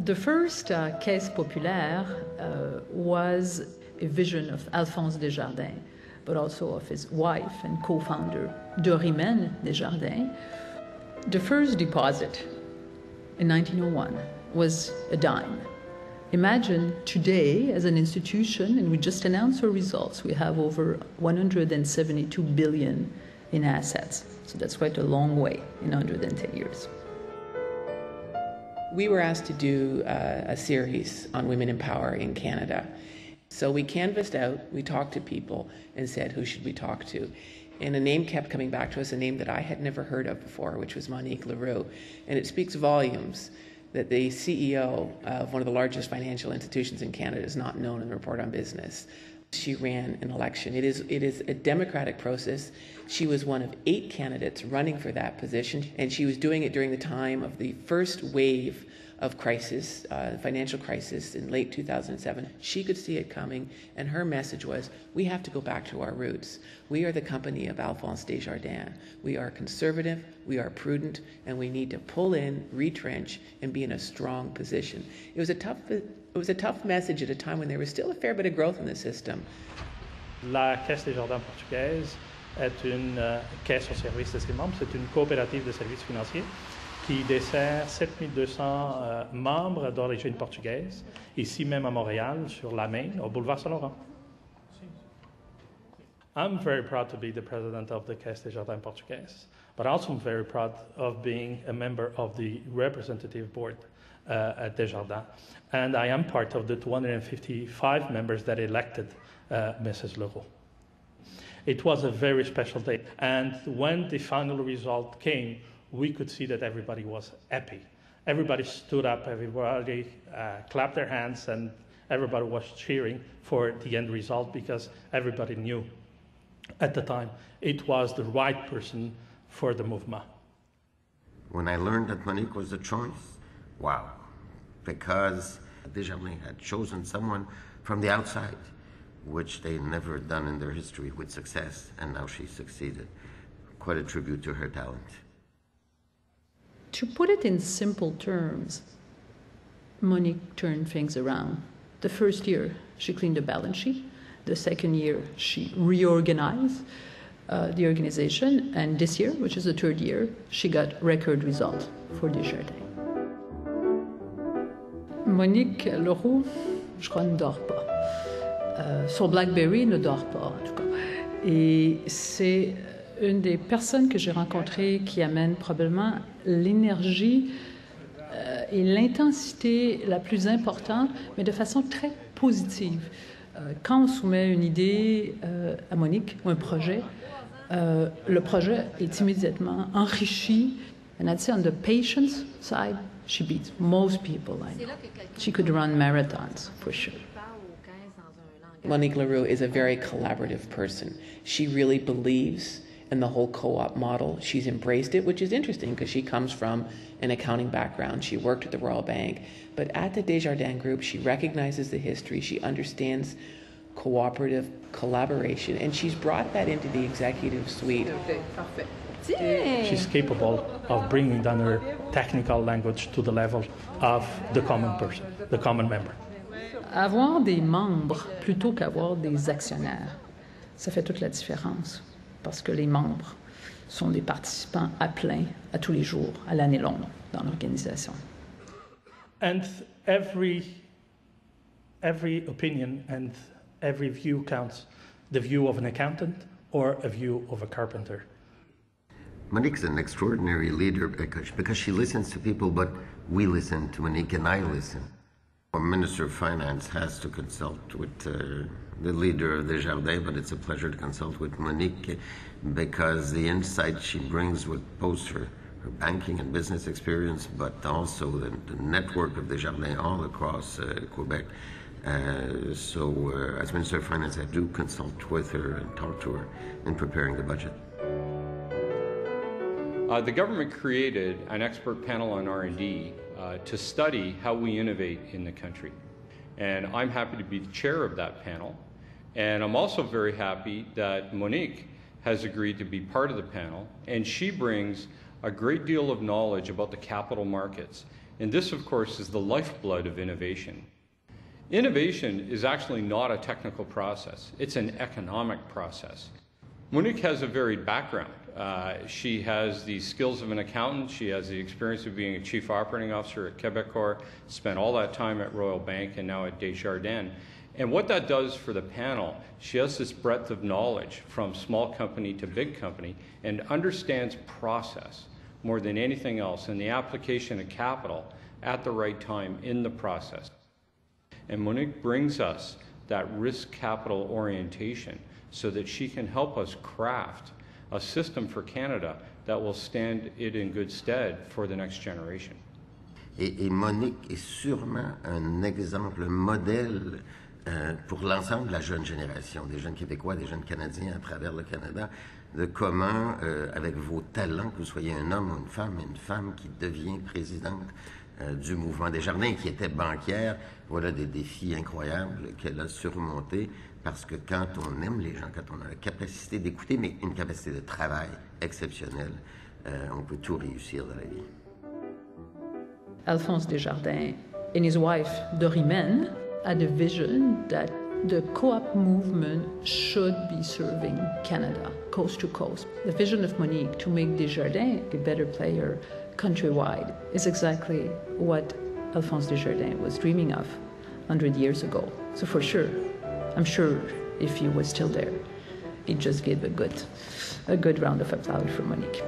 The first Caisse Populaire was a vision of Alphonse Desjardins, but also of his wife and co-founder, Dorimène Desjardins. The first deposit in 1901 was a dime. Imagine today, as an institution, and we just announced our results, we have over 172 billion in assets. So that's quite a long way in 110 years. We were asked to do a series on women in power in Canada. So we canvassed out, we talked to people and said, who should we talk to? And a name kept coming back to us, a name that I had never heard of before, which was Monique Leroux. And it speaks volumes that the CEO of one of the largest financial institutions in Canada is not known in the Report on Business. She ran an election. It is a democratic process. She was one of 8 candidates running for that position, and she was doing it during the time of the first wave of crisis, financial crisis in late 2007. She could see it coming, and her message was, we have to go back to our roots. We are the company of Alphonse Desjardins. We are conservative, we are prudent, and we need to pull in, retrench, and be in a strong position. It was a tough message at a time when there was still a fair bit of growth in the system. La Caisse Desjardins portugaise est une caisse au service de ses membres. C'est une coopérative de services financiers qui dessert 7200 membres d'origine portugaise, ici même à Montréal, sur la Main, au boulevard Saint-Laurent. I'm very proud to be the president of the Caisse Desjardins Portugaise, but also I'm very proud of being a member of the representative board at Desjardins. And I am part of the 255 members that elected Mrs. Leroux. It was a very special day, and when the final result came, we could see that everybody was happy. Everybody stood up, everybody clapped their hands, and everybody was cheering for the end result because everybody knew at the time it was the right person for the movement. When I learned that Monique was the choice, wow, because Desjardins had chosen someone from the outside, which they never done in their history with success, and now she succeeded. Quite a tribute to her talent. To put it in simple terms, Monique turned things around. The first year, she cleaned the balance sheet. The second year, she reorganized the organization. And this year, which is the third year, she got record results for Desjardins. Monique Leroux, je crois, ne dort pas. Son BlackBerry ne dort pas, en tout cas. Et c'est une des personnes que j'ai rencontrées qui amène probablement l'énergie et l'intensité la plus importante, mais de façon très positive. Quand on soumet une idée à Monique ou un projet, le projet est immédiatement enrichi. And I'd say on the patience side, she beats most people I know. She could run marathons, for sure. Monique Leroux is a very collaborative person. She really believes in the whole co-op model. She's embraced it, which is interesting because she comes from an accounting background. She worked at the Royal Bank. But at the Desjardins Group, she recognizes the history. She understands cooperative collaboration, and she's brought that into the executive suite. She's capable of bringing down her technical language to the level of the common person, the common member. Avoir des membres plutôt qu'avoir des actionnaires, ça fait toute la différence. Parce que les membres sont des participants à plein, à tous les jours, à l'année longue, dans l'organisation. And every opinion and every view counts. The view of an accountant or a view of a carpenter. Monique's an extraordinary leader because she listens to people, but we listen to Monique and I listen. A Minister of Finance has to consult with the leader of Desjardins, but it's a pleasure to consult with Monique because the insight she brings with both her banking and business experience, but also the network of Desjardins all across Quebec. So as Minister of Finance, I do consult with her and talk to her in preparing the budget. The government created an expert panel on R&D to study how we innovate in the country. And I'm happy to be the chair of that panel. And I'm also very happy that Monique has agreed to be part of the panel, and she brings a great deal of knowledge about the capital markets And this, of course, is the lifeblood of innovation. Innovation is actually not a technical process. It's an economic process. Monique has a varied background. She has the skills of an accountant. She has the experience of being a chief operating officer at Quebecor, spent all that time at Royal Bank and now at Desjardins. And what that does for the panel, she has this breadth of knowledge from small company to big company and understands process more than anything else and the application of capital at the right time in the process. And Monique brings us that risk capital orientation so that she can help us craft a system for Canada that will stand it in good stead for the next generation. Et Monique est sûrement un exemple modèle pour l'ensemble de la jeune génération, des jeunes Québécois, des jeunes Canadiens à travers le Canada, de comment, avec vos talents, que vous soyez un homme ou une femme qui devient présidente du mouvement Desjardins, qui était banquière, voilà des défis incroyables qu'elle a surmontés, parce que quand on aime les gens, quand on a la capacité d'écouter, mais une capacité de travail exceptionnelle, on peut tout réussir dans la vie. Alphonse Desjardins and his wife, Dorimen, had a vision that the co-op movement should be serving Canada, coast to coast. The vision of Monique to make Desjardins a better player countrywide is exactly what Alphonse Desjardins was dreaming of 100 years ago. So for sure, I'm sure if he was still there, he'd just give a good round of applause for Monique.